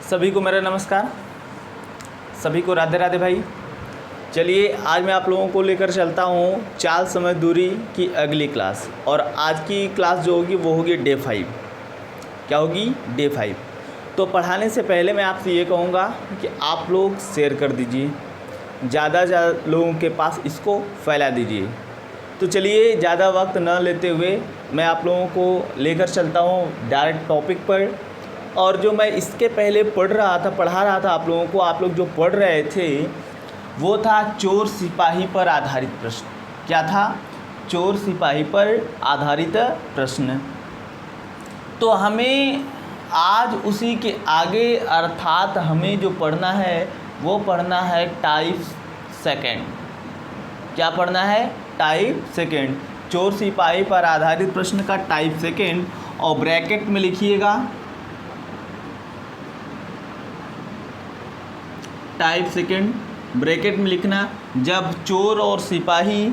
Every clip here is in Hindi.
सभी को मेरा नमस्कार, सभी को राधे राधे भाई। चलिए आज मैं आप लोगों को लेकर चलता हूँ चाल समय दूरी की अगली क्लास। और आज की क्लास जो होगी वो होगी डे 5। क्या होगी? डे 5। तो पढ़ाने से पहले मैं आपसे ये कहूँगा कि आप लोग शेयर कर दीजिए, ज़्यादा लोगों के पास इसको फैला दीजिए। तो चलिए ज़्यादा वक्त न लेते हुए मैं आप लोगों को लेकर चलता हूँ डायरेक्ट टॉपिक पर। और जो मैं इसके पहले पढ़ा रहा था आप लोगों को, आप लोग जो पढ़ रहे थे वो था चोर सिपाही पर आधारित प्रश्न। क्या था? चोर सिपाही पर आधारित प्रश्न। तो हमें आज उसी के आगे अर्थात हमें जो पढ़ना है वो पढ़ना है टाइप सेकंड। क्या पढ़ना है? Type second. चोर सिपाही पर आधारित प्रश्न का टाइप सेकंड। और ब्रैकेट में लिखिएगा टाइप सेकंड, ब्रैकेट में लिखना जब चोर और सिपाही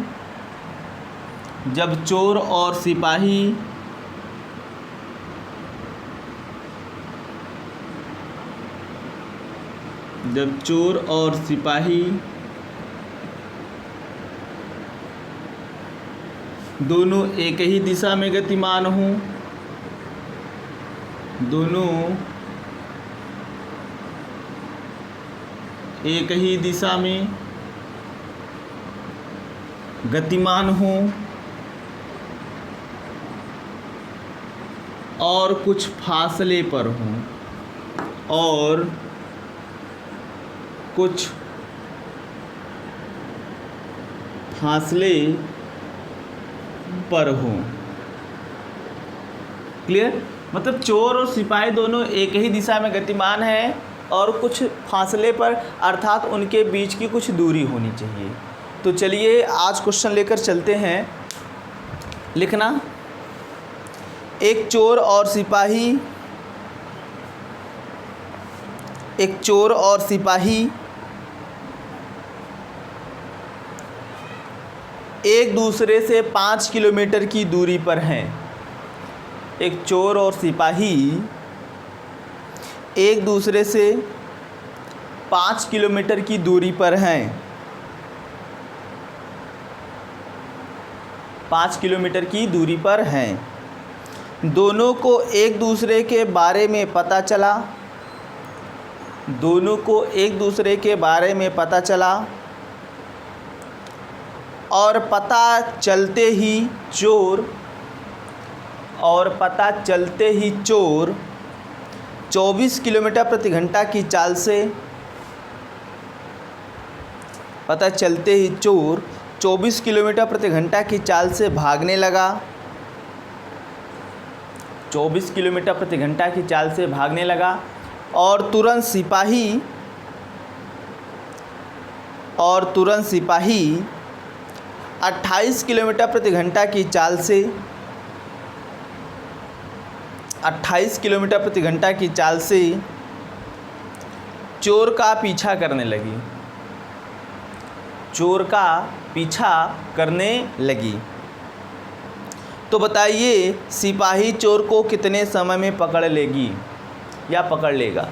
दोनों एक ही दिशा में गतिमान हों, दोनों एक ही दिशा में गतिमान हों और कुछ फासले पर हों, क्लियर? मतलब चोर और सिपाही दोनों एक ही दिशा में गतिमान हैं और कुछ फासले पर, अर्थात उनके बीच की कुछ दूरी होनी चाहिए। तो चलिए आज क्वेश्चन लेकर चलते हैं। लिखना एक चोर और सिपाही एक दूसरे से 5 किलोमीटर की दूरी पर हैं। एक चोर और सिपाही एक दूसरे से 5 किलोमीटर की दूरी पर हैं। 5 किलोमीटर की दूरी पर हैं। दोनों को एक दूसरे के बारे में पता चला और पता चलते ही चोर 24 किलोमीटर प्रति घंटा की चाल से 24 किलोमीटर प्रति घंटा की चाल से भागने लगा। 24 किलोमीटर प्रति घंटा की चाल से भागने लगा और तुरंत सिपाही 28 किलोमीटर प्रति घंटा की चाल से 28 किलोमीटर प्रति घंटा की चाल से चोर का पीछा करने लगी। तो बताइए सिपाही चोर को कितने समय में पकड़ लेगी या पकड़ लेगा?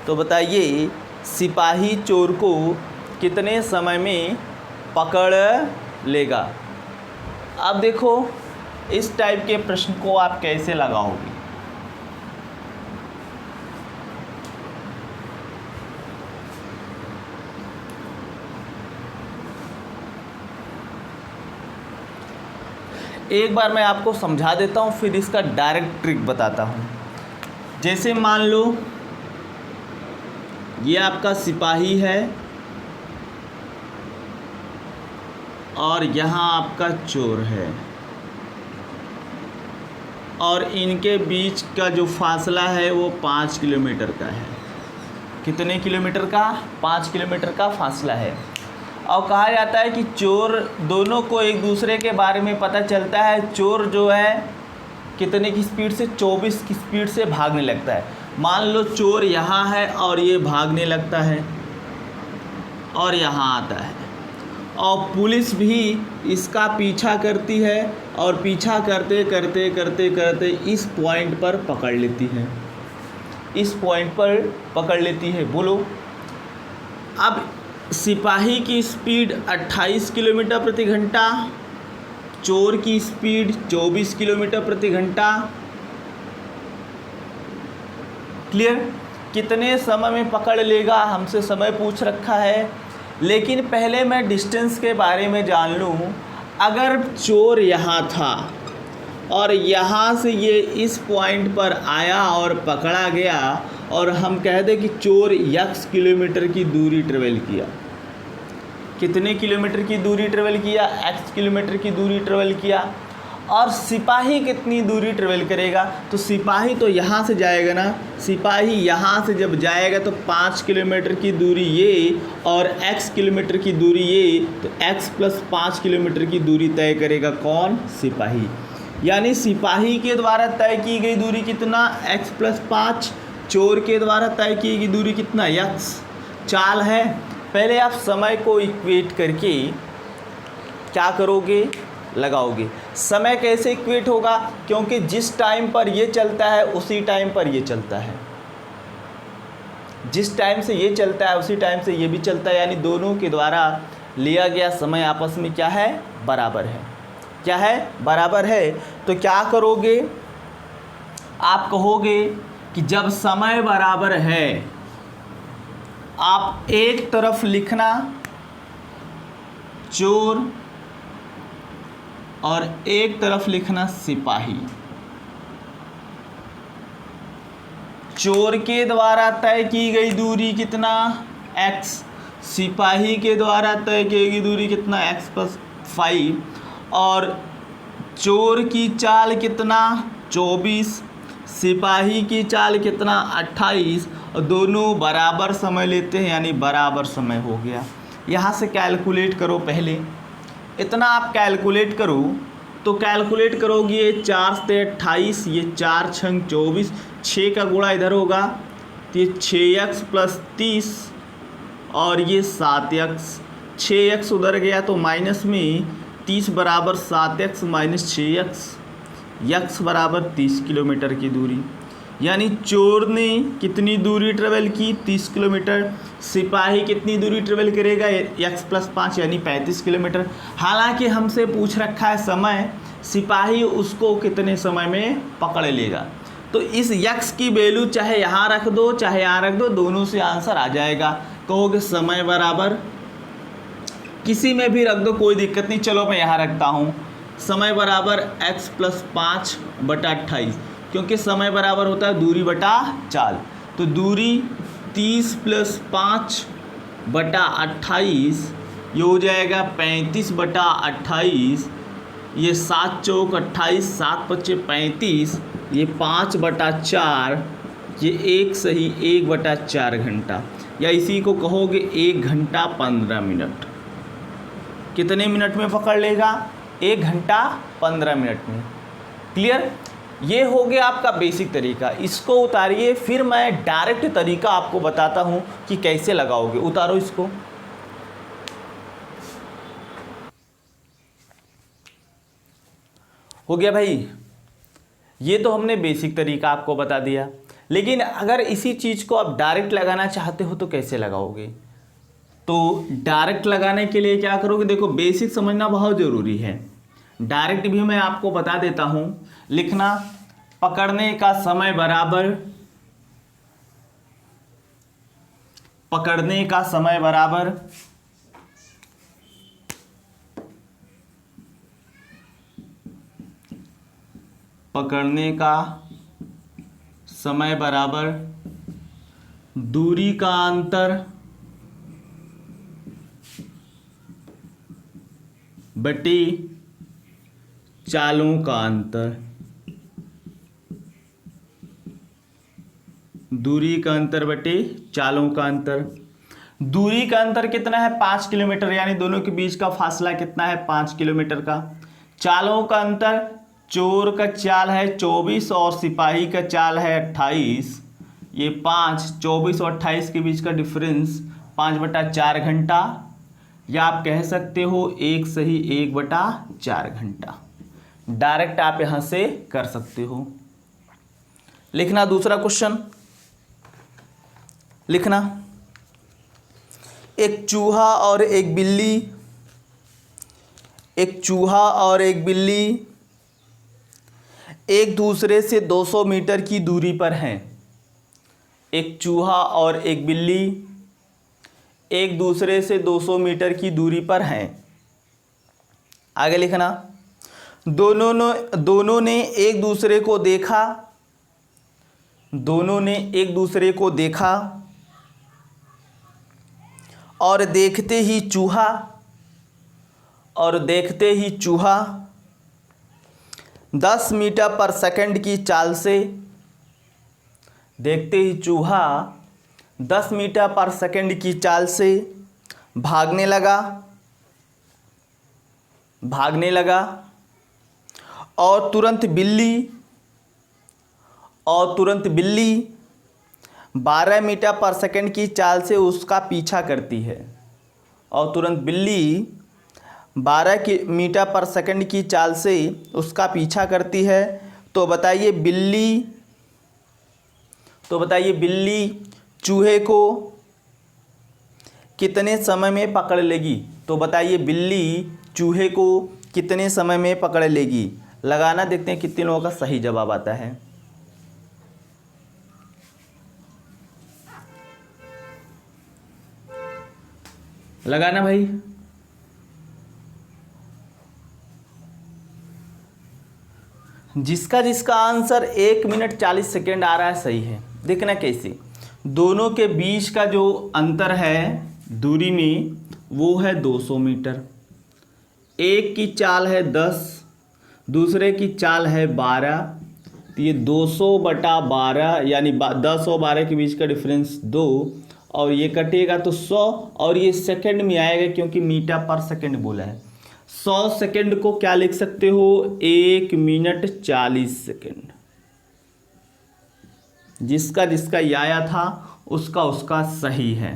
तो बताइए सिपाही चोर को कितने समय में पकड़ लेगा? अब देखो इस टाइप के प्रश्न को आप कैसे लगाओगे? एक बार मैं आपको समझा देता हूँ, फिर इसका डायरेक्ट ट्रिक बताता हूँ। जैसे मान लो ये आपका सिपाही है और यहाँ आपका चोर है और इनके बीच का जो फासला है वो 5 किलोमीटर का है। कितने किलोमीटर का? 5 किलोमीटर का फासला है। और कहा जाता है कि चोर दोनों को एक दूसरे के बारे में पता चलता है। चोर जो है कितने की स्पीड से? 24 की स्पीड से भागने लगता है। मान लो चोर यहाँ है और ये भागने लगता है और यहाँ आता है और पुलिस भी इसका पीछा करती है और पीछा करते करते करते करते इस पॉइंट पर पकड़ लेती है। इस पॉइंट पर पकड़ लेती है। बोलो, अब सिपाही की स्पीड 28 किलोमीटर प्रति घंटा, चोर की स्पीड 24 किलोमीटर प्रति घंटा। क्लियर? कितने समय में पकड़ लेगा, हमसे समय पूछ रखा है। लेकिन पहले मैं डिस्टेंस के बारे में जान लूँ। अगर चोर यहाँ था और यहाँ से ये इस पॉइंट पर आया और पकड़ा गया, और हम कह दें कि चोर x किलोमीटर की दूरी ट्रेवल किया। कितने किलोमीटर की दूरी ट्रेवल किया? x किलोमीटर की दूरी ट्रेवल किया। और सिपाही कितनी दूरी ट्रेवल करेगा? तो सिपाही तो यहाँ से जाएगा ना, सिपाही यहाँ से जब जाएगा तो 5 किलोमीटर की दूरी ये और x किलोमीटर की दूरी ये, तो x + 5 किलोमीटर की दूरी तय करेगा कौन? सिपाही। यानी सिपाही के द्वारा तय की गई दूरी कितना? x + 5। चोर के द्वारा तय की गई दूरी कितना? x। चाल है। पहले आप समय को इक्वेट करके क्या करोगे? लगाओगे। समय कैसे इक्वेट होगा? क्योंकि जिस टाइम पर ये चलता है उसी टाइम पर ये चलता है, जिस टाइम से ये चलता है उसी टाइम से ये भी चलता है। यानी दोनों के द्वारा लिया गया समय आपस में क्या है? बराबर है। क्या है? बराबर है। तो क्या करोगे? आप कहोगे कि जब समय बराबर है, आप एक तरफ लिखना चोर और एक तरफ लिखना सिपाही। चोर के द्वारा तय की गई दूरी कितना? x। सिपाही के द्वारा तय की गई दूरी कितना? x + 5। और चोर की चाल कितना? 24। सिपाही की चाल कितना? 28। और दोनों बराबर समय लेते हैं, यानी बराबर समय हो गया। यहाँ से कैलकुलेट करो। पहले इतना आप कैलकुलेट करो तो कैलकुलेट करोगे, ये 4 से 28, ये 4 × 24, 6 का गुणा इधर होगा तो ये 6x + 30 और ये 7x। 6x उधर गया तो माइनस में 30 बराबर 7x - 6x, x बराबर 30 किलोमीटर की दूरी। यानी चोर ने कितनी दूरी ट्रेवल की? 30 किलोमीटर। सिपाही कितनी दूरी ट्रेवल करेगा? x + 5 यानी 35 किलोमीटर। हालांकि हमसे पूछ रखा है समय, सिपाही उसको कितने समय में पकड़ लेगा। तो इस x की वैल्यू चाहे यहाँ रख दो चाहे यहाँ रख दो, दोनों से आंसर आ जाएगा। कहोगे समय बराबर किसी में भी रख दो, कोई दिक्कत नहीं। चलो मैं यहाँ रखता हूँ, समय बराबर x + 5 बटा 28, क्योंकि समय बराबर होता है दूरी बटा चाल। तो दूरी 30 + 5 बटा 28, ये हो जाएगा 35 बटा 28। ये 7 चौक 28, 7 पच्चे 35, ये 5 बटा 4, ये 1 सही 1 बटा 4 घंटा। या इसी को कहोगे 1 घंटा 15 मिनट। कितने मिनट में पकड़ लेगा? 1 घंटा 15 मिनट में। क्लियर? ये हो गया आपका बेसिक तरीका। इसको उतारिए, फिर मैं डायरेक्ट तरीका आपको बताता हूँ कि कैसे लगाओगे। उतारो इसको। हो गया भाई? ये तो हमने बेसिक तरीका आपको बता दिया, लेकिन अगर इसी चीज़ को आप डायरेक्ट लगाना चाहते हो तो कैसे लगाओगे? तो डायरेक्ट लगाने के लिए क्या करोगे? देखो, बेसिक समझना बहुत ज़रूरी है। डायरेक्ट भी मैं आपको बता देता हूँ। लिखना पकड़ने का समय बराबर, पकड़ने का समय बराबर पकड़ने का समय बराबर दूरी का अंतर बटे चालों का अंतर। दूरी का अंतर बटे चालों का अंतर। दूरी का अंतर कितना है? 5 किलोमीटर, यानी दोनों के बीच का फासला कितना है? 5 किलोमीटर का। चालों का अंतर, चोर का चाल है 24 और सिपाही का चाल है 28। ये 5, 24 और 28 के बीच का डिफरेंस 5 बटा 4 घंटा, या आप कह सकते हो 1 सही 1 बटा 4 घंटा। डायरेक्ट आप यहाँ से कर सकते हो। लिखना दूसरा क्वेश्चन। लिखना। एक चूहा और एक बिल्ली, एक चूहा और एक बिल्ली एक दूसरे से 200 मीटर की दूरी पर हैं। एक चूहा और एक बिल्ली एक दूसरे से 200 मीटर की दूरी पर हैं। आगे लिखना। दोनों ने एक दूसरे को देखा, दोनों ने एक दूसरे को देखा और देखते ही चूहा 10 मीटर पर सेकंड की चाल से, देखते ही चूहा 10 मीटर पर सेकंड की चाल से भागने लगा और तुरंत बिल्ली 12 मीटर पर सेकंड की चाल से उसका पीछा करती है। और तुरंत बिल्ली 12 मीटर पर सेकंड की चाल से उसका पीछा करती है। तो बताइए बिल्ली चूहे को कितने समय में पकड़ लेगी? तो बताइए बिल्ली चूहे को कितने समय में पकड़ लेगी? लगाना, देखते हैं कितने लोगों का सही जवाब आता है। लगाना भाई। जिसका आंसर 1 मिनट 40 सेकेंड आ रहा है सही है। देखना कैसे, दोनों के बीच का जो अंतर है दूरी में वो है 200 मीटर। एक की चाल है 10, दूसरे की चाल है 12, तो ये 200/12 यानी 10 और 12 के बीच का डिफरेंस 2, और ये कटेगा तो 100, और ये सेकंड में आएगा क्योंकि मीटर पर सेकंड बोला है। 100 सेकंड को क्या लिख सकते हो? 1 मिनट 40 सेकंड। जिसका ये आया था उसका सही है।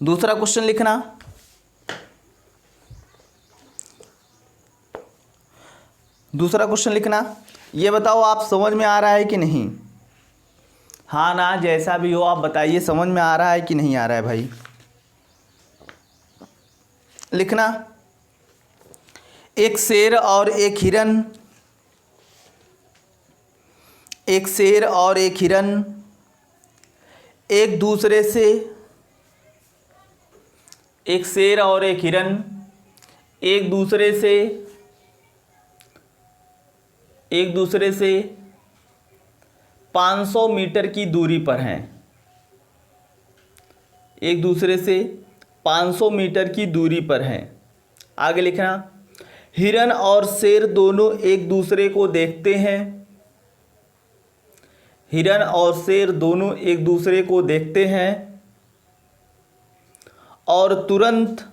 दूसरा क्वेश्चन लिखना। दूसरा क्वेश्चन लिखना। ये बताओ आप समझ में आ रहा है कि नहीं? हाँ ना, जैसा भी हो आप बताइए समझ में आ रहा है कि नहीं आ रहा है भाई। लिखना। एक शेर और एक हिरन, एक शेर और एक हिरन एक दूसरे से, एक शेर और एक हिरन एक दूसरे से 500 मीटर की दूरी पर हैं। एक दूसरे से 500 मीटर की दूरी पर हैं। आगे लिखना। हिरन और शेर दोनों एक दूसरे को देखते हैं। हिरन और शेर दोनों एक दूसरे को देखते हैं और तुरंत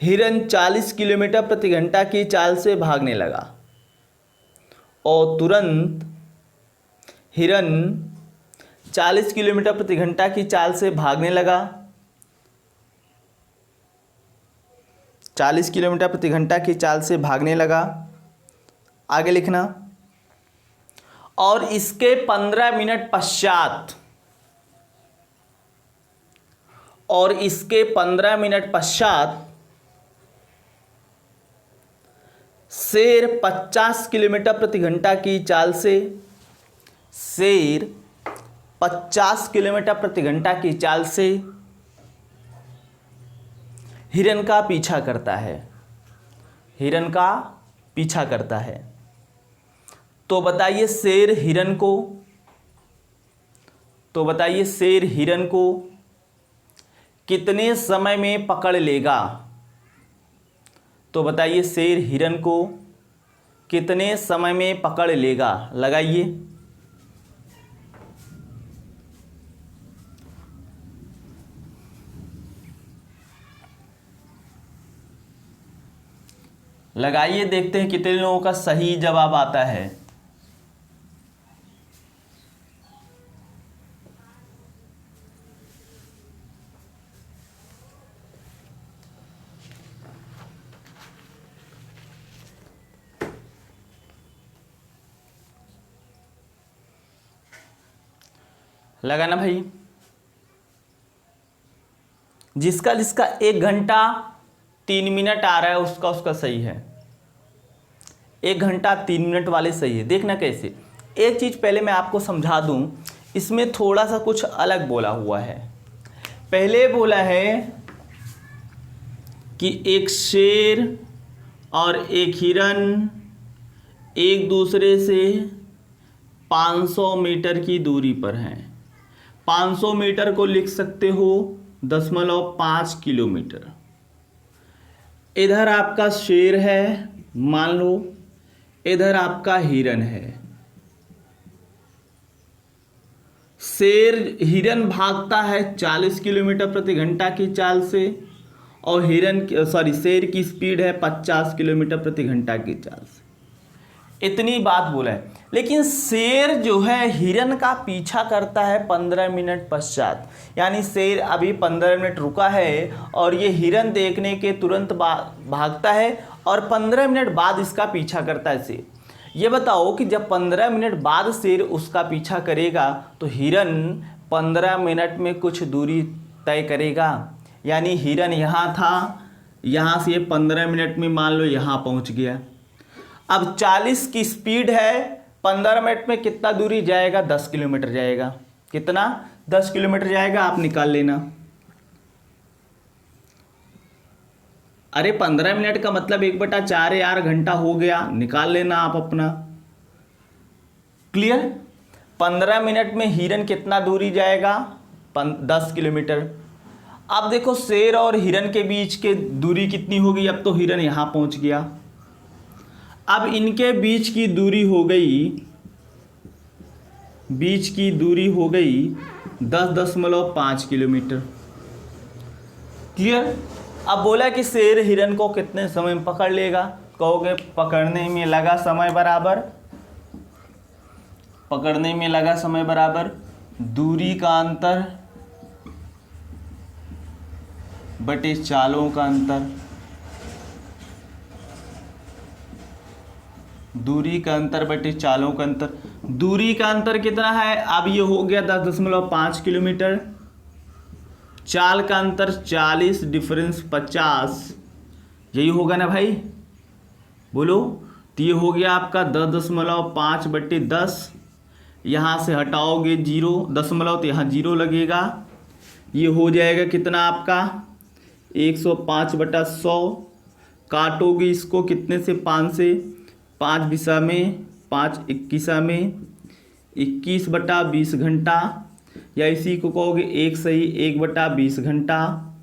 हिरन 40 किलोमीटर प्रति घंटा की चाल से भागने लगा। और तुरंत हिरन 40 किलोमीटर प्रति घंटा की चाल से भागने लगा। 40 किलोमीटर प्रति घंटा की चाल से भागने लगा। आगे लिखना। और इसके 15 मिनट पश्चात, और इसके 15 मिनट पश्चात शेर 50 किलोमीटर प्रति घंटा की चाल से, शेर 50 किलोमीटर प्रति घंटा की चाल से हिरन का पीछा करता है। हिरन का पीछा करता है। तो बताइए शेर हिरन को कितने समय में पकड़ लेगा? तो बताइए शेर हिरन को कितने समय में पकड़ लेगा? लगाइए। लगाइए, देखते हैं कितने लोगों का सही जवाब आता है। लगा ना भाई। जिसका जिसका 1 घंटा 3 मिनट आ रहा है उसका सही है। 1 घंटा 3 मिनट वाले सही है। देखना कैसे, एक चीज़ पहले मैं आपको समझा दूं, इसमें थोड़ा सा कुछ अलग बोला हुआ है। पहले बोला है कि एक शेर और एक हिरन एक दूसरे से 500 मीटर की दूरी पर हैं। 500 मीटर को लिख सकते हो 0.5 किलोमीटर। इधर आपका शेर है मान लो, इधर आपका हिरन है। हिरन भागता है 40 किलोमीटर प्रति घंटा की चाल से और शेर की स्पीड है 50 किलोमीटर प्रति घंटा की चाल से। इतनी बात बोला है। लेकिन शेर जो है हिरन का पीछा करता है 15 मिनट पश्चात, यानी शेर अभी 15 मिनट रुका है और ये हिरन देखने के तुरंत भागता है और 15 मिनट बाद इसका पीछा करता है शेर। ये बताओ कि जब 15 मिनट बाद शेर उसका पीछा करेगा तो हिरन 15 मिनट में कुछ दूरी तय करेगा। यानी हिरन यहाँ था, यहाँ से 15 मिनट में मान लो यहाँ पहुँच गया। अब 40 की स्पीड है, 15 मिनट में कितना दूरी जाएगा? 10 किलोमीटर जाएगा। कितना? 10 किलोमीटर जाएगा। आप निकाल लेना। अरे 15 मिनट का मतलब 1/4 यार घंटा हो गया, निकाल लेना आप अपना। क्लियर? 15 मिनट में हिरन कितना दूरी जाएगा? 10 किलोमीटर। अब देखो शेर और हिरन के बीच के दूरी कितनी होगी? अब तो हिरन यहाँ पहुँच गया। अब इनके बीच की दूरी हो गई 10.5 किलोमीटर। क्लियर? अब बोला कि शेर हिरन को कितने समय में पकड़ लेगा? कहोगे पकड़ने में लगा समय बराबर दूरी का अंतर बटे चालों का अंतर। दूरी का अंतर बटे चालों का अंतर। दूरी का अंतर कितना है? अब ये हो गया 10.5 किलोमीटर। चाल का अंतर 40 डिफरेंस 50, यही होगा ना भाई? बोलो। तो ये हो गया आपका 10.5 बटे 10। यहाँ से हटाओगे 0 दशमलव तो यहाँ 0 लगेगा। ये हो जाएगा कितना आपका? 105/100। काटोगे इसको कितने से? 5 से। 5 दिशा में 5 21 में 21/20 घंटा, या इसी को कहोगे 1 सही 1/20 घंटा,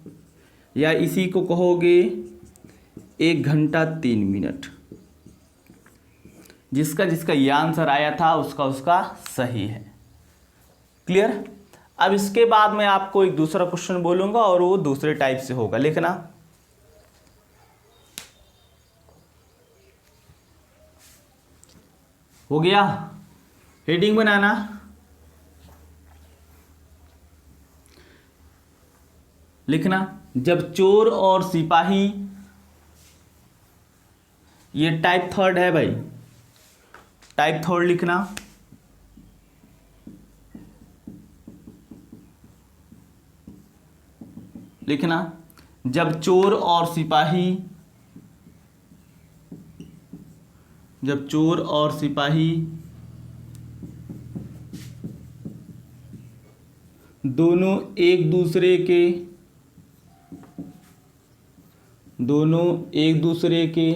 या इसी को कहोगे 1 घंटा 3 मिनट। जिसका जिसका ये आंसर आया था उसका सही है। क्लियर? अब इसके बाद मैं आपको एक दूसरा क्वेश्चन बोलूंगा और वो दूसरे टाइप से होगा। लिखना। हो गया? हेडिंग बनाना। लिखना। जब चोर और सिपाही, ये टाइप 3 है भाई, टाइप 3 लिखना। लिखना। जब चोर और सिपाही दोनों एक दूसरे के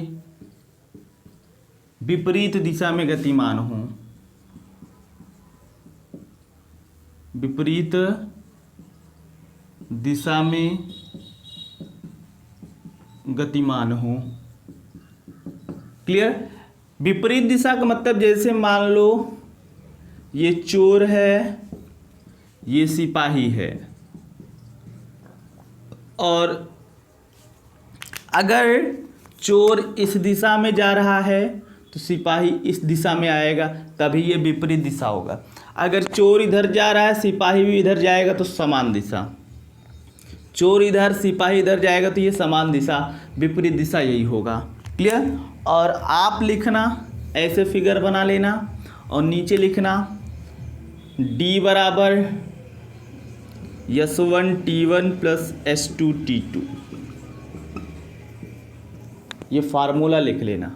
विपरीत दिशा में गतिमान हों। विपरीत दिशा में गतिमान हो। क्लियर? विपरीत दिशा का मतलब जैसे मान लो ये चोर है, ये सिपाही है, और अगर चोर इस दिशा में जा रहा है तो सिपाही इस दिशा में आएगा, तभी ये विपरीत दिशा होगा। अगर चोर इधर जा रहा है, सिपाही भी इधर जाएगा तो समान दिशा। चोर इधर, सिपाही इधर जाएगा तो ये समान दिशा, विपरीत दिशा यही होगा। क्लियर? और आप लिखना, ऐसे फिगर बना लेना और नीचे लिखना D बराबर S1T1 प्लस S2T2, ये फार्मूला लिख लेना।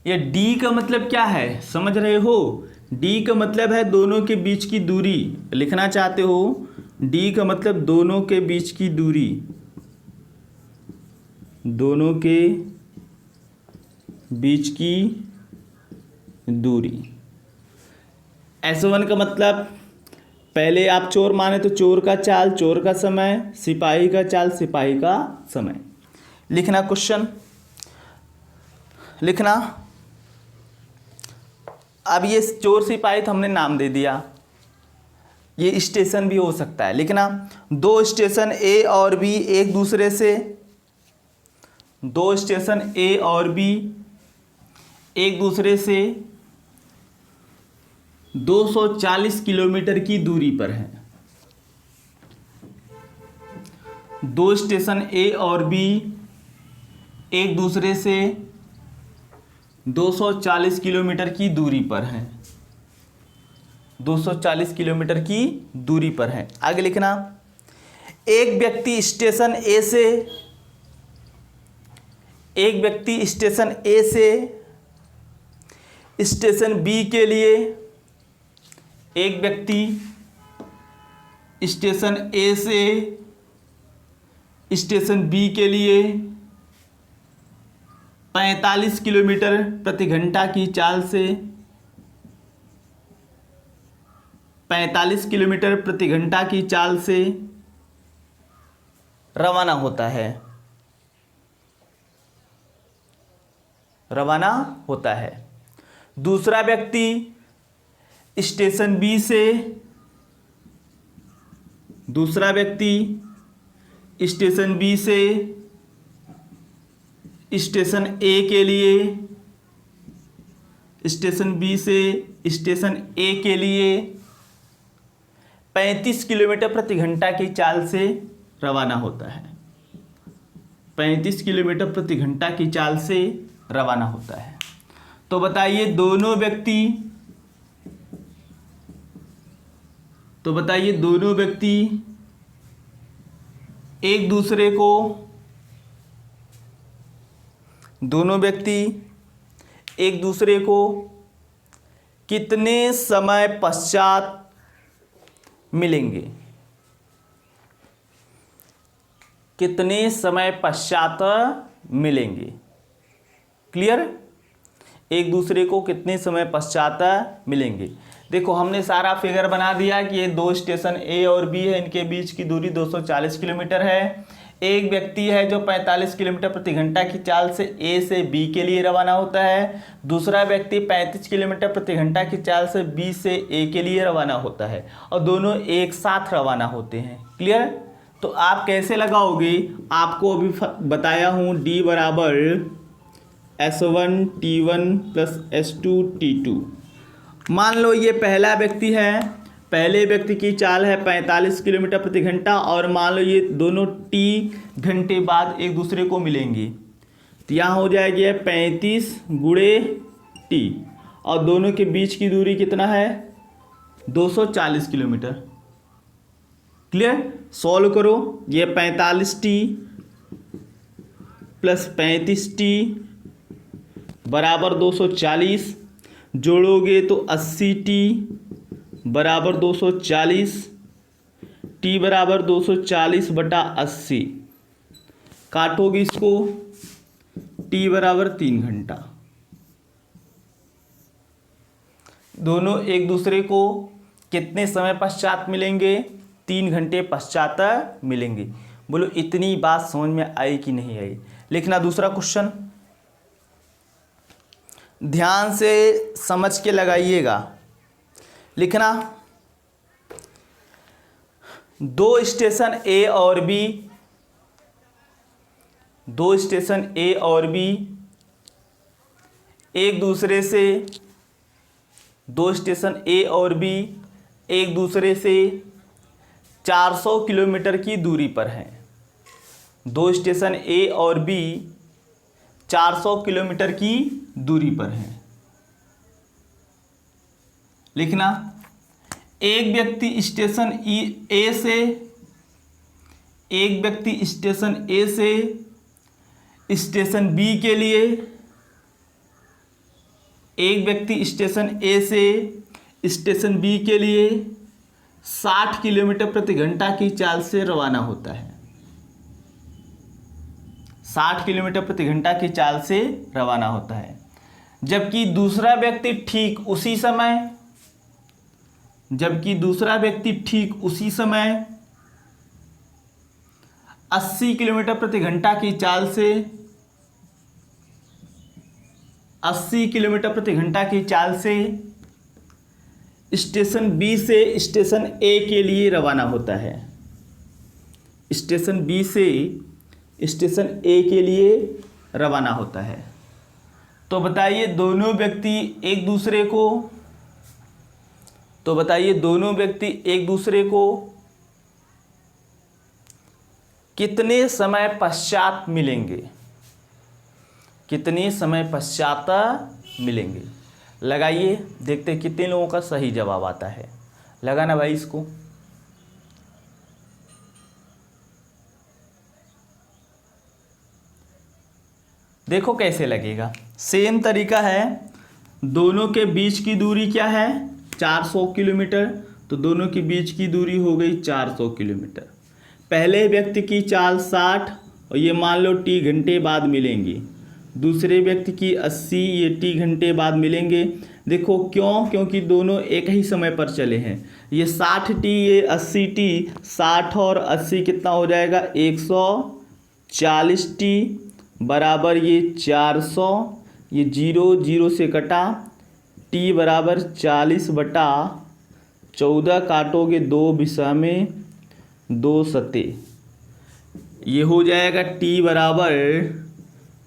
ये D का मतलब क्या है समझ रहे हो? D का मतलब है दोनों के बीच की दूरी। लिखना चाहते हो? D का मतलब दोनों के बीच की दूरी, दोनों के बीच की दूरी। S1 का मतलब पहले आप चोर माने तो चोर का चाल, चोर का समय, सिपाही का चाल, सिपाही का समय। लिखना क्वेश्चन, लिखना। अब ये चोर सिपाही तो हमने नाम दे दिया, ये स्टेशन भी हो सकता है। लिखना, दो स्टेशन ए और बी एक दूसरे से, दो स्टेशन ए और बी एक दूसरे से 240 किलोमीटर की दूरी पर है। दो स्टेशन ए और बी एक दूसरे से 240 किलोमीटर की दूरी पर है, 240 किलोमीटर की दूरी पर है। आगे लिखना, एक व्यक्ति स्टेशन ए से, एक व्यक्ति स्टेशन ए से स्टेशन बी के लिए, एक व्यक्ति स्टेशन ए से स्टेशन बी के लिए 45 किलोमीटर प्रति घंटा की चाल से, 45 किलोमीटर प्रति घंटा की चाल से रवाना होता है, रवाना होता है। दूसरा व्यक्ति स्टेशन बी से, दूसरा व्यक्ति स्टेशन बी से स्टेशन ए के लिए, स्टेशन बी से स्टेशन ए के लिए 35 किलोमीटर प्रति घंटा की चाल से रवाना होता है, 35 किलोमीटर प्रति घंटा की चाल से रवाना होता है। तो बताइए दोनों व्यक्ति, तो बताइए दोनों व्यक्ति एक दूसरे को, दोनों व्यक्ति एक दूसरे को कितने समय पश्चात मिलेंगे, कितने समय पश्चात मिलेंगे? क्लियर? एक दूसरे को कितने समय पश्चात मिलेंगे। देखो हमने सारा फिगर बना दिया कि ये दो स्टेशन ए और बी है, इनके बीच की दूरी 240 किलोमीटर है। एक व्यक्ति है जो 45 किलोमीटर प्रति घंटा की चाल से ए से बी के लिए रवाना होता है, दूसरा व्यक्ति 35 किलोमीटर प्रति घंटा की चाल से बी से ए के लिए रवाना होता है और दोनों एक साथ रवाना होते हैं। क्लियर? तो आप कैसे लगाओगे? आपको अभी बताया हूँ, D बराबर S1T1 प्लस S2T2। मान लो ये पहला व्यक्ति है, पहले व्यक्ति की चाल है 45 किलोमीटर प्रति घंटा और मान लो ये दोनों T घंटे बाद एक दूसरे को मिलेंगी, तो यहाँ हो जाएगी 35 गुणे T और दोनों के बीच की दूरी कितना है? 240 किलोमीटर। क्लियर? सॉल्व करो, ये 45T प्लस 35T बराबर 240, जोड़ोगे तो 80T बराबर 240, T बराबर 240 बटा 80, काटोगे इसको, T बराबर 3 घंटा। दोनों एक दूसरे को कितने समय पश्चात मिलेंगे? 3 घंटे पश्चात मिलेंगे। बोलो इतनी बात समझ में आई कि नहीं आई? लिखना दूसरा क्वेश्चन, ध्यान से समझ के लगाइएगा। लिखना, दो स्टेशन ए और बी, दो स्टेशन ए और बी एक दूसरे से, दो स्टेशन ए और बी एक दूसरे से 400 किलोमीटर की दूरी पर हैं। दो स्टेशन ए और बी 400 किलोमीटर की दूरी पर हैं। लिखना, एक व्यक्ति स्टेशन ए से स्टेशन बी के लिए, एक व्यक्ति स्टेशन ए से स्टेशन बी के लिए 60 किलोमीटर प्रति घंटा की चाल से रवाना होता है। 60 किलोमीटर प्रति घंटा की चाल से रवाना होता है, जबकि दूसरा व्यक्ति ठीक उसी समय 80 किलोमीटर प्रति घंटा की चाल से 80 किलोमीटर प्रति घंटा की चाल से स्टेशन बी से स्टेशन ए के लिए रवाना होता है। स्टेशन बी से स्टेशन ए के लिए रवाना होता है। तो बताइए दोनों व्यक्ति एक दूसरे को कितने समय पश्चात मिलेंगे? लगाइए, देखते हैं कितने लोगों का सही जवाब आता है। लगाना भाई इसको। देखो कैसे लगेगा। सेम तरीका है, दोनों के बीच की दूरी क्या है? 400 किलोमीटर। तो दोनों के बीच की दूरी हो गई 400 किलोमीटर। पहले व्यक्ति की चाल 60 और ये मान लो टी घंटे बाद मिलेंगी। दूसरे व्यक्ति की 80, ये टी घंटे बाद मिलेंगे। देखो क्यों? क्योंकि दोनों एक ही समय पर चले हैं। ये 60 टी, ये 80 टी, 60 और 80 कितना हो जाएगा? 140 टी बराबर ये 400, ये 0 से कटा, टी बराबर 40/14 काटोगे 2 बिसा में 2 सते, ये हो जाएगा टी बराबर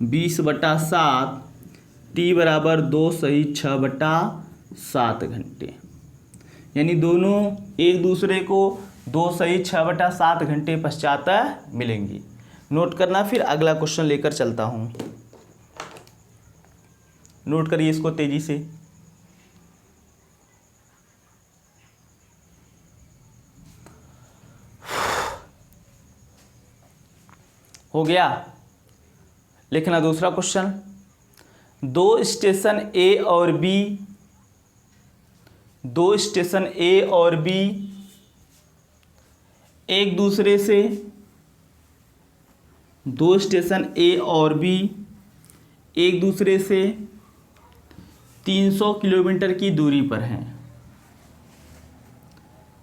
20/7, टी बराबर 2 सही 6/7 घंटे। यानी दोनों एक दूसरे को 2 सही 6/7 घंटे पश्चात मिलेंगी। नोट करना, फिर अगला क्वेश्चन लेकर चलता हूँ। नोट करिए इसको तेजी से। हो गया। लिखना दूसरा क्वेश्चन। दो स्टेशन ए और बी एक दूसरे से 300 किलोमीटर की दूरी पर हैं।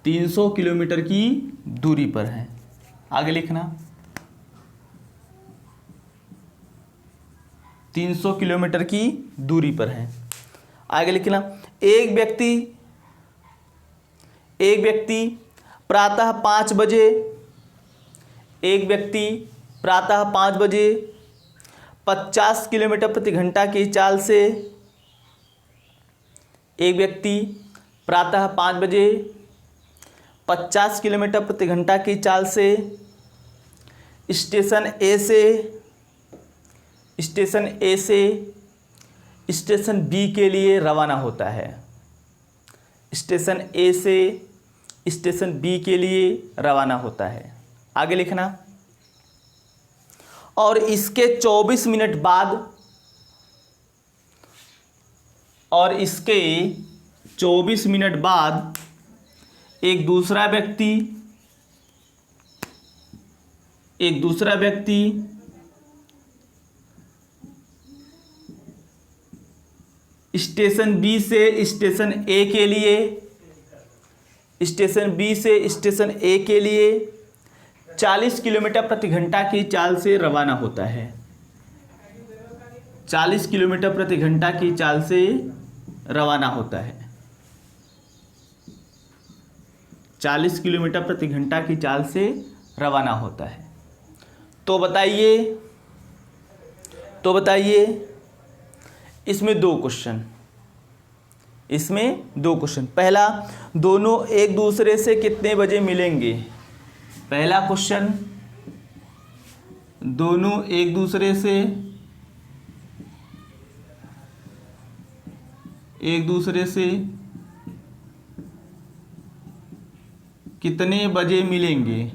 300 किलोमीटर की दूरी पर हैं। आगे लिखना, 300 किलोमीटर की दूरी पर है। आगे लिखना, एक व्यक्ति प्रातः 5 बजे 50 किलोमीटर प्रति घंटा की चाल से, एक व्यक्ति प्रातः 5 बजे 50 किलोमीटर प्रति घंटा की चाल से स्टेशन ए से स्टेशन बी के लिए रवाना होता है। स्टेशन ए से स्टेशन बी के लिए रवाना होता है। आगे लिखना, और इसके 24 मिनट बाद एक दूसरा व्यक्ति स्टेशन बी से स्टेशन ए के लिए 40 किलोमीटर प्रति घंटा की चाल से रवाना होता है। 40 किलोमीटर प्रति घंटा की चाल से रवाना होता है। 40 किलोमीटर प्रति घंटा की चाल से रवाना होता है। तो बताइए इसमें दो क्वेश्चन। पहला, दोनों एक दूसरे से कितने बजे मिलेंगे? पहला क्वेश्चन, दोनों एक दूसरे से एक दूसरे से कितने बजे मिलेंगे।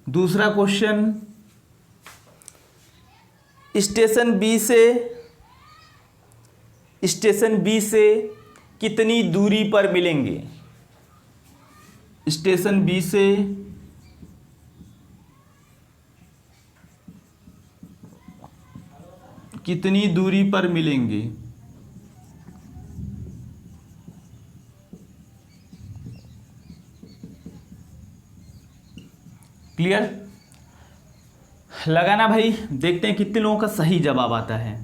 दूसरा क्वेश्चन, स्टेशन बी से कितनी दूरी पर मिलेंगे। स्टेशन बी से कितनी दूरी पर मिलेंगे। क्लियर? लगाना भाई, देखते हैं कितने लोगों का सही जवाब आता है।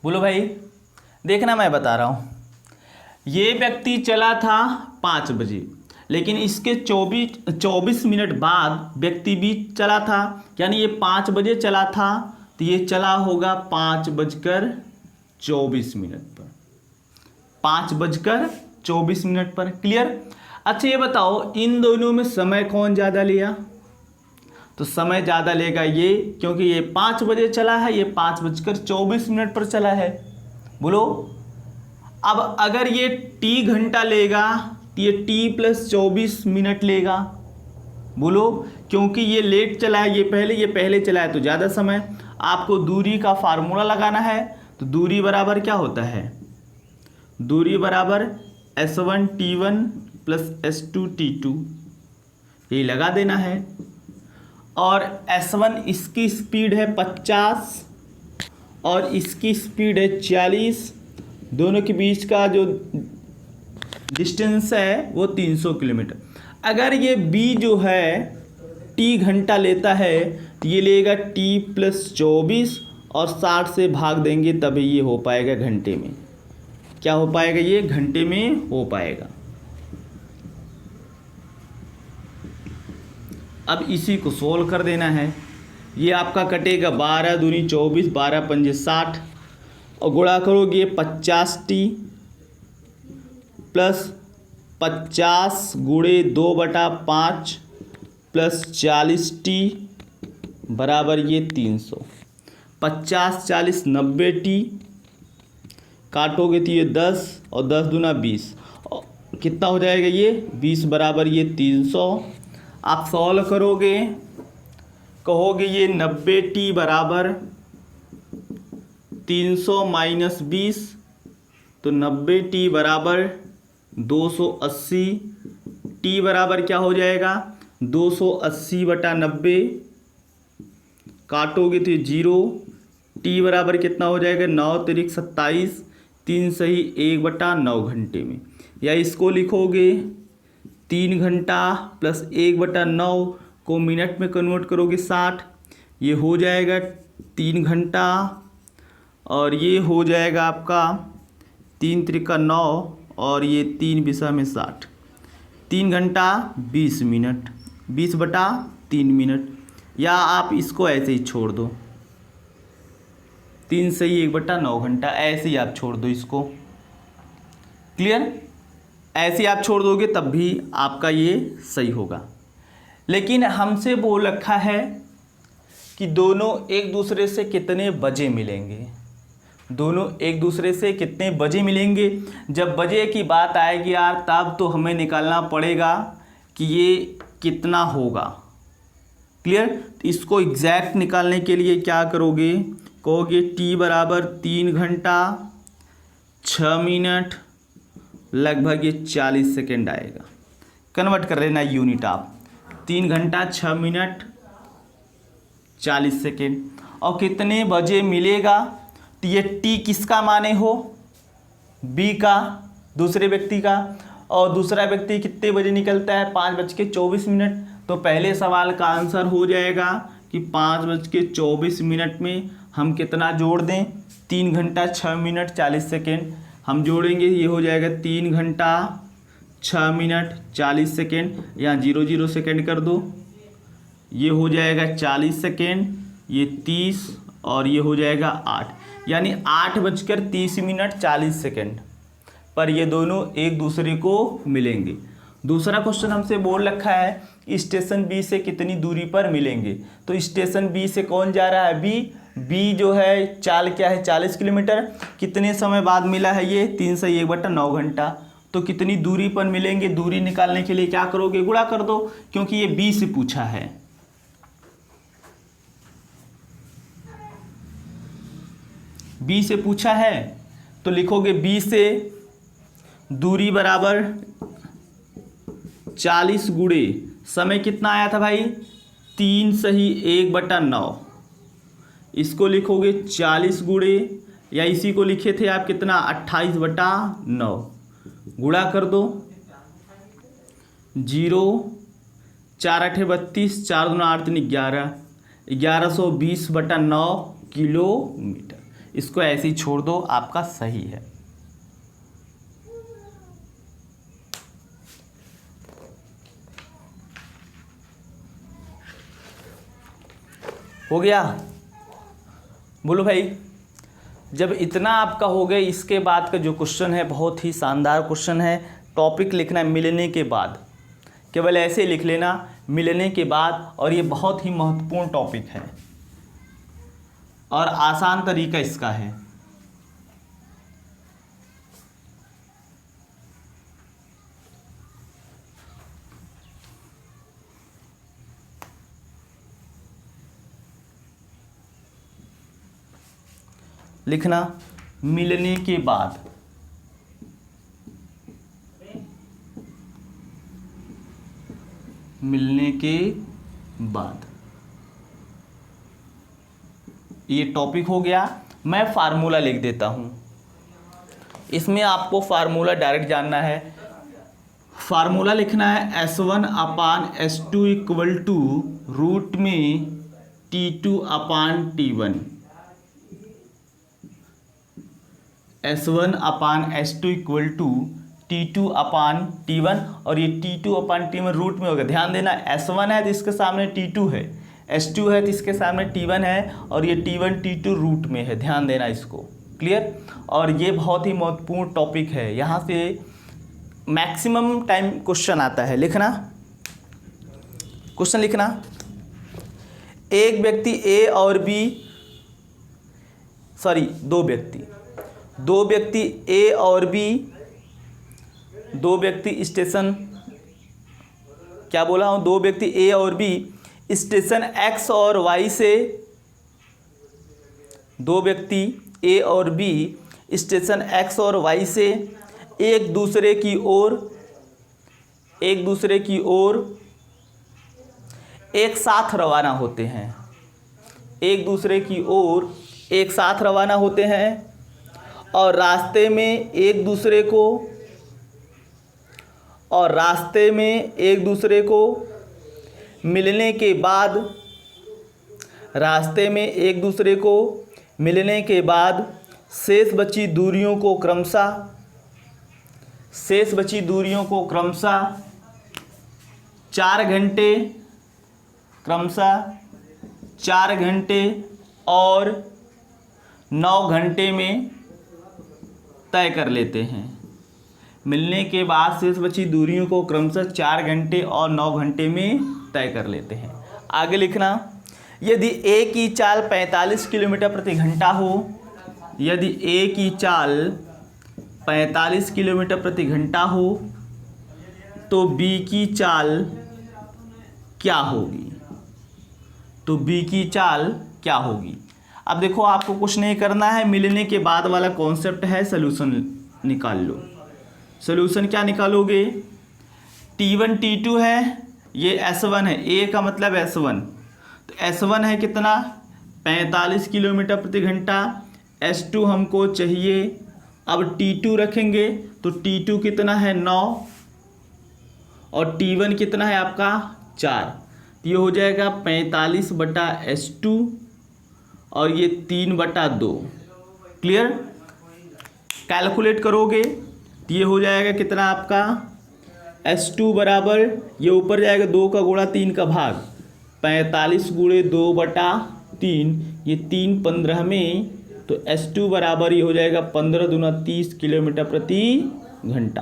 बोलो भाई, देखना मैं बता रहा हूँ। ये व्यक्ति चला था 5 बजे, लेकिन इसके 24 मिनट बाद व्यक्ति भी चला था, यानी ये 5 बजे चला था तो ये चला होगा 5:24 पर, 5:24 पर। क्लियर? अच्छा ये बताओ, इन दोनों में समय कौन ज़्यादा लिया? तो समय ज़्यादा लेगा ये, क्योंकि ये 5 बजे चला है, ये 5:24 पर चला है। बोलो, अब अगर ये t घंटा लेगा तो ये t+24 लेगा। बोलो, क्योंकि ये लेट चला है, ये पहले चला है तो ज़्यादा समय। आपको दूरी का फार्मूला लगाना है, तो दूरी बराबर क्या होता है? दूरी बराबर s1t1 + s2t2, ये लगा देना है। और s1 इसकी स्पीड है 50 और इसकी स्पीड है 40, दोनों के बीच का जो डिस्टेंस है वो 300 किलोमीटर। अगर ये b जो है t घंटा लेता है तो ये लेगा t+24 और 60 से भाग देंगे, तभी ये हो पाएगा घंटे में। क्या हो पाएगा? ये घंटे में हो पाएगा। अब इसी को सोल्व कर देना है। ये आपका कटेगा 12 दूनी 24, 12 पंजे 60 और गुणा करोगे 50t + 50 गुणे 2/5 + 40t बराबर ये 300। 50 40 90t, काटोगे तो ये 10 और 10 दूना 20, कितना हो जाएगा ये 20 बराबर ये 300। आप सॉल्व करोगे, कहोगे ये 90t बराबर 300 - 20, तो 90t बराबर 280। t बराबर क्या हो जाएगा? 280/90, काटोगे तो ये 0। t बराबर कितना हो जाएगा? 9 तिरिक 27, 3 सही 1/9 घंटे में। या इसको लिखोगे 3 घंटा + 1/9 को मिनट में कन्वर्ट करोगे 60, ये हो जाएगा 3 घंटा और ये हो जाएगा आपका 3 त्रिका 9 और ये 3 बिसा में 60, 3 घंटा 20 मिनट, 20/3 मिनट। या आप इसको ऐसे ही छोड़ दो, 3 सही 1/9 घंटा, ऐसे ही आप छोड़ दो इसको। क्लियर? ऐसे आप छोड़ दोगे तब भी आपका ये सही होगा। लेकिन हमसे बोल रखा है कि दोनों एक दूसरे से कितने बजे मिलेंगे। दोनों एक दूसरे से कितने बजे मिलेंगे? जब बजे की बात आएगी यार, तब तो हमें निकालना पड़ेगा कि ये कितना होगा। क्लियर? तो इसको एग्जैक्ट निकालने के लिए क्या करोगे? कहोगे t बराबर 3 घंटा 6 मिनट लगभग ये 40 सेकेंड आएगा। कन्वर्ट कर लेना यूनिट आप, 3 घंटा 6 मिनट 40 सेकेंड। और कितने बजे मिलेगा? तो ये t किसका माने हो? b का, दूसरे व्यक्ति का। और दूसरा व्यक्ति कितने बजे निकलता है? 5:24। तो पहले सवाल का आंसर हो जाएगा कि 5:24 में हम कितना जोड़ दें? 3 घंटा 6 मिनट 40 सेकेंड हम जोड़ेंगे, ये हो जाएगा 3 घंटा 6 मिनट 40 सेकेंड। यहाँ 0 0 सेकेंड कर दो, ये हो जाएगा 40 सेकेंड, ये 30 और ये हो जाएगा 8, यानी 8:30 पर ये दोनों एक दूसरे को मिलेंगे। दूसरा क्वेश्चन हमसे बोल रखा है स्टेशन बी से कितनी दूरी पर मिलेंगे। तो स्टेशन बी से कौन जा रहा है? बी जो है चाल क्या है? 40 किलोमीटर। कितने समय बाद मिला है? ये 3 से 1/9 घंटा। तो कितनी दूरी पर मिलेंगे? दूरी निकालने के लिए क्या करोगे? गुणा कर दो, क्योंकि ये बी से पूछा है। बी से पूछा है तो लिखोगे बी से दूरी बराबर 40 गुणे समय कितना आया था भाई? 3 सही 1/9। इसको लिखोगे 40 गुणे, या इसी को लिखे थे आप कितना? 28/9। गुणा कर दो, 0 4 8 32, 4 2 8 3 11, 1120/9 किलोमीटर। इसको ऐसे ही छोड़ दो, आपका सही है। हो गया? बोलो भाई। जब इतना आपका हो गया, इसके बाद का जो क्वेश्चन है बहुत ही शानदार क्वेश्चन है। टॉपिक लिखना है मिलने के बाद, केवल ऐसे लिख लेना मिलने के बाद, और ये बहुत ही महत्वपूर्ण टॉपिक है और आसान तरीका इसका है। लिखना मिलने के बाद। मिलने के बाद ये टॉपिक हो गया। मैं फार्मूला लिख देता हूँ, इसमें आपको फार्मूला डायरेक्ट जानना है। फार्मूला लिखना है S1/S2 इक्वल टू रूट में T2/T1। S1/S2 equal to T2/T1, और ये T2/T1 रूट में होगा। ध्यान देना, S1 है तो इसके सामने T2 है, S2 है तो इसके सामने T1 है, और ये T1 T2 रूट में है। ध्यान देना इसको। क्लियर? और ये बहुत ही महत्वपूर्ण टॉपिक है, यहाँ से मैक्सिमम टाइम क्वेश्चन आता है। लिखना क्वेश्चन लिखना, एक व्यक्ति ए और बी, सॉरी दो व्यक्ति ए और बी, दो व्यक्ति स्टेशन, क्या बोला हूँ? दो व्यक्ति ए और बी स्टेशन एक्स और वाई से, दो व्यक्ति ए और बी स्टेशन एक्स और वाई से एक दूसरे की ओर एक साथ रवाना होते हैं। एक दूसरे की ओर एक साथ रवाना होते हैं और रास्ते में एक दूसरे को मिलने के बाद शेष बची दूरियों को क्रमशः 4 घंटे और 9 घंटे में तय कर लेते हैं। मिलने के बाद शेष बची दूरियों को क्रमशः 4 घंटे और 9 घंटे में तय कर लेते हैं। आगे लिखना, यदि ए की चाल 45 किलोमीटर प्रति घंटा हो, यदि ए की चाल 45 किलोमीटर प्रति घंटा हो तो बी की चाल क्या होगी? अब देखो, आपको कुछ नहीं करना है, मिलने के बाद वाला कॉन्सेप्ट है, सॉल्यूशन निकाल लो। सॉल्यूशन क्या निकालोगे? T1 T2 है, ये S1 है, A का मतलब S1, तो S1 है कितना? 45 किलोमीटर प्रति घंटा। S2 हमको चाहिए, अब T2 रखेंगे तो T2 कितना है? 9, और T1 कितना है आपका? 4। तो ये हो जाएगा 45/S2 और ये 3/2। क्लियर? कैलकुलेट करोगे तो ये हो जाएगा कितना आपका? S2 बराबर, ये ऊपर जाएगा 2 का गुणा 3 का भाग, 45 गुणे 2/3, ये 3 15 में, तो S2 बराबर ही हो जाएगा 15 दूना 30 किलोमीटर प्रति घंटा।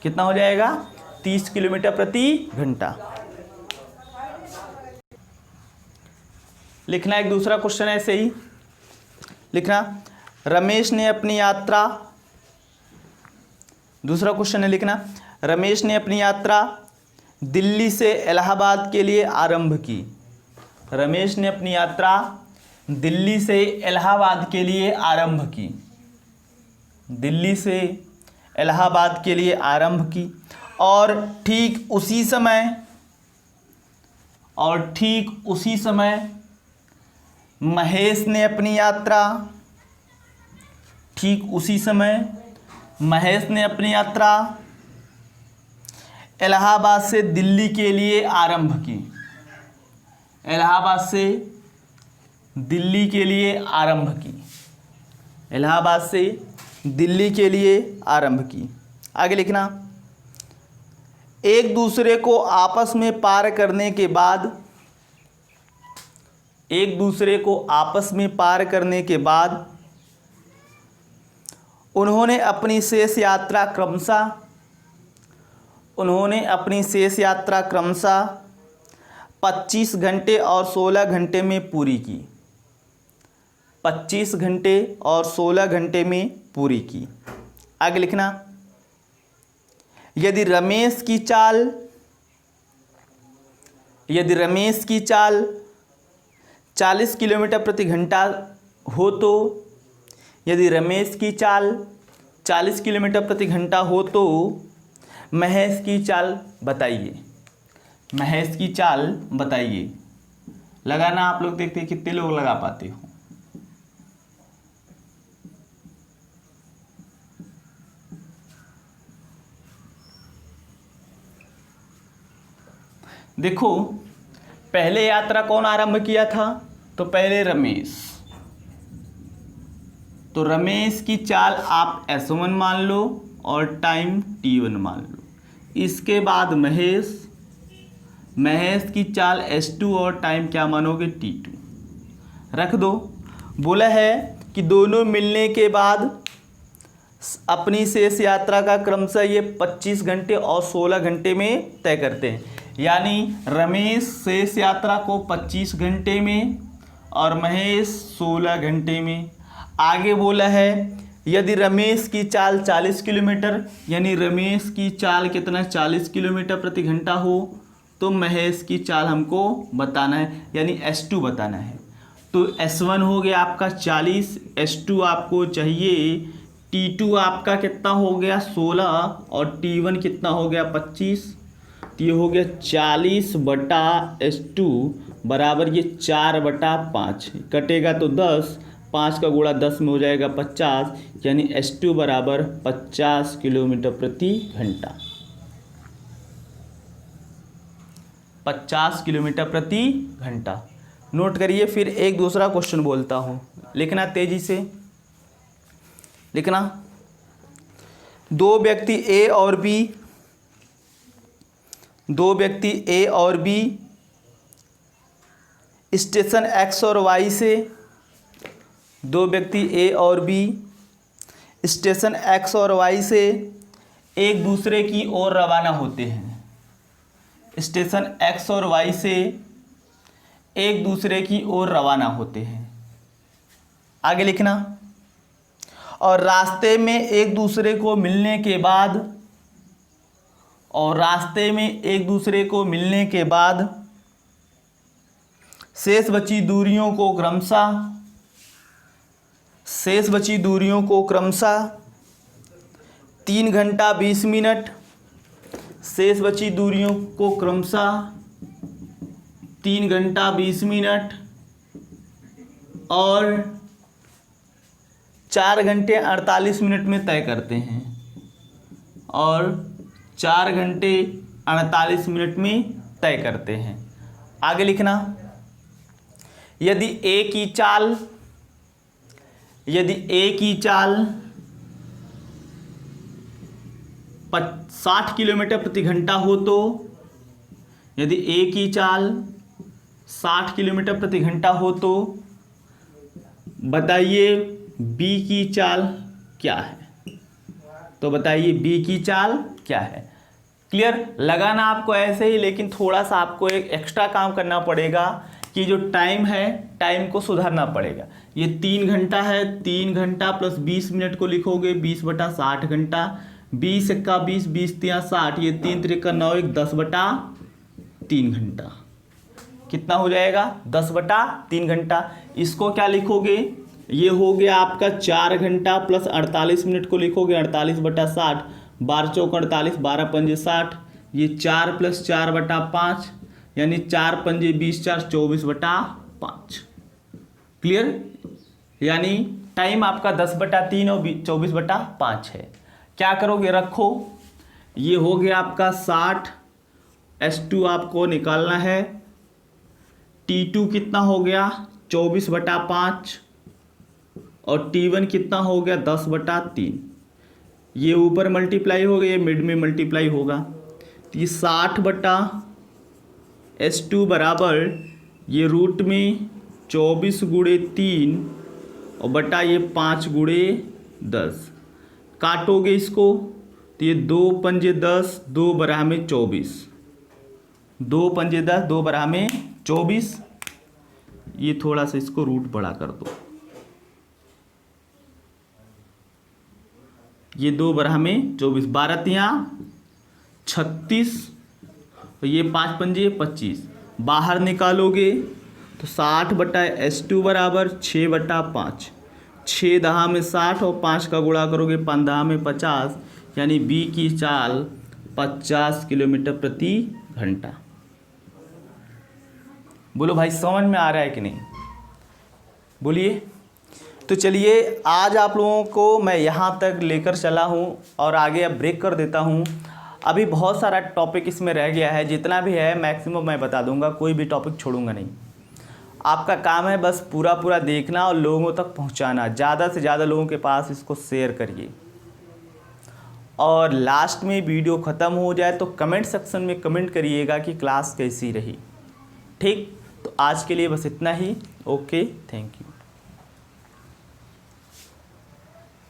कितना हो जाएगा? 30 किलोमीटर प्रति घंटा। लिखना एक दूसरा क्वेश्चन ऐसे ही लिखना। रमेश ने अपनी यात्रा, दूसरा क्वेश्चन है लिखना, रमेश ने अपनी यात्रा दिल्ली से इलाहाबाद के लिए आरंभ की। रमेश ने अपनी यात्रा दिल्ली से इलाहाबाद के लिए आरंभ की। दिल्ली से इलाहाबाद के लिए आरंभ की और ठीक उसी समय महेश ने अपनी यात्रा, ठीक उसी समय महेश ने अपनी यात्रा इलाहाबाद से दिल्ली के लिए आरंभ की। इलाहाबाद से दिल्ली के लिए आरंभ की। इलाहाबाद से दिल्ली के लिए आरंभ की। आगे लिखना, एक दूसरे को आपस में पार करने के बाद, एक दूसरे को आपस में पार करने के बाद उन्होंने अपनी शेष यात्रा क्रमशः 25 घंटे और 16 घंटे में पूरी की। 25 घंटे और 16 घंटे में पूरी की। आगे लिखना, यदि रमेश की चाल 40 किलोमीटर प्रति घंटा हो तो, यदि रमेश की चाल 40 किलोमीटर प्रति घंटा हो तो महेश की चाल बताइए। महेश की चाल बताइए। लगाना आप लोग, देखते हैं कितने लोग लगा पाते हो। देखो, पहले यात्रा कौन आरंभ किया था? तो पहले रमेश। तो रमेश की चाल आप S1 मान लो और टाइम T1 मान लो। इसके बाद महेश की चाल S2 और टाइम क्या मानोगे? T2 रख दो। बोला है कि दोनों मिलने के बाद अपनी शेष यात्रा का क्रमशः ये 25 घंटे और 16 घंटे में तय करते हैं। यानी रमेश शेष यात्रा को 25 घंटे में और महेश 16 घंटे में। आगे बोला है यदि रमेश की चाल 40 किलोमीटर, यानी रमेश की चाल कितना 40 किलोमीटर प्रति घंटा हो, तो महेश की चाल हमको बताना है, यानी S2 बताना है। तो S1 हो गया आपका 40, S2 आपको चाहिए, T2 आपका कितना हो गया 16 और T1 कितना हो गया 25। तो ये हो गया 40 बटा S2 बराबर ये 4/5, कटेगा तो 10, 5 का गुणा 10 में हो जाएगा 50, यानी S2 बराबर 50 किलोमीटर प्रति घंटा। 50 किलोमीटर प्रति घंटा। नोट करिए। फिर एक दूसरा क्वेश्चन बोलता हूँ, लिखना तेजी से लिखना। दो व्यक्ति A और B स्टेशन X और Y से, दो व्यक्ति A और B स्टेशन X और Y से एक दूसरे की ओर रवाना होते हैं। स्टेशन X और Y से एक दूसरे की ओर रवाना होते हैं। आगे लिखना, और रास्ते में एक दूसरे को मिलने के बाद शेष बची दूरियों को क्रमशः 3 घंटा 20 मिनट, शेष बची दूरियों को क्रमशः 3 घंटा 20 मिनट और 4 घंटे 48 मिनट में तय करते हैं, और 4 घंटे 48 मिनट में तय करते हैं। आगे लिखना, यदि A की चाल 60 किलोमीटर प्रति घंटा हो तो यदि ए की चाल 60 किलोमीटर प्रति घंटा हो तो बताइए बी की चाल क्या है। तो बताइए बी की चाल क्या है। क्लियर। लगाना आपको ऐसे ही, लेकिन थोड़ा सा आपको एक एक्स्ट्रा काम करना पड़ेगा कि जो टाइम है टाइम को सुधारना पड़ेगा। ये 3 घंटा है, 3 घंटा प्लस 20 मिनट को लिखोगे 20/60 घंटा। 20 एक्का 20, 20 तिया 60, ये 3 त्रिका 9, 1 10/3 घंटा। कितना हो जाएगा? 10/3 घंटा। इसको क्या लिखोगे? ये हो गया आपका 4 घंटा प्लस 48 मिनट को लिखोगे 48/60। 12 चौक 48, 12 पंजे 60, ये 4 + 4/5 यानी 4 पंजे 20, 4 24/5। क्लियर। यानी टाइम आपका 10/3 और 24/5 है। क्या करोगे? रखो। ये हो गया आपका 60। S2 आपको निकालना है। T2 कितना हो गया? 24/5 और T1 कितना हो गया? 10/3। ये ऊपर मल्टीप्लाई हो गया, ये मिड में मल्टीप्लाई होगा। तो ये 60/S2 बराबर ये रूट में 24/3 और बटा ये 5/10। काटोगे इसको तो ये 2 पंजे 10, 2 बराह में 24, 2 पंजे 10, 2 बराह में 24। ये थोड़ा सा इसको रूट बड़ा कर दो। ये 2 बराह में 24, 12 तिया 36 और ये 5 पंजे 25। बाहर निकालोगे तो 60/S2 बराबर 6/5। 6 दहा में 60 और 5 का गुणा करोगे 5 दहा में 50, यानी बी की चाल 50 किलोमीटर प्रति घंटा। बोलो भाई समझ में आ रहा है कि नहीं? बोलिए। तो चलिए आज आप लोगों को मैं यहाँ तक लेकर चला हूँ और आगे अब ब्रेक कर देता हूँ। अभी बहुत सारा टॉपिक इसमें रह गया है, जितना भी है मैक्सिमम मैं बता दूँगा, कोई भी टॉपिक छोड़ूंगा नहीं। आपका काम है बस पूरा देखना और लोगों तक पहुँचाना। ज़्यादा से ज़्यादा लोगों के पास इसको शेयर करिए। और लास्ट में वीडियो ख़त्म हो जाए तो कमेंट सेक्शन में कमेंट करिएगा कि क्लास कैसी रही। ठीक। तो आज के लिए बस इतना ही। Okay, thank you.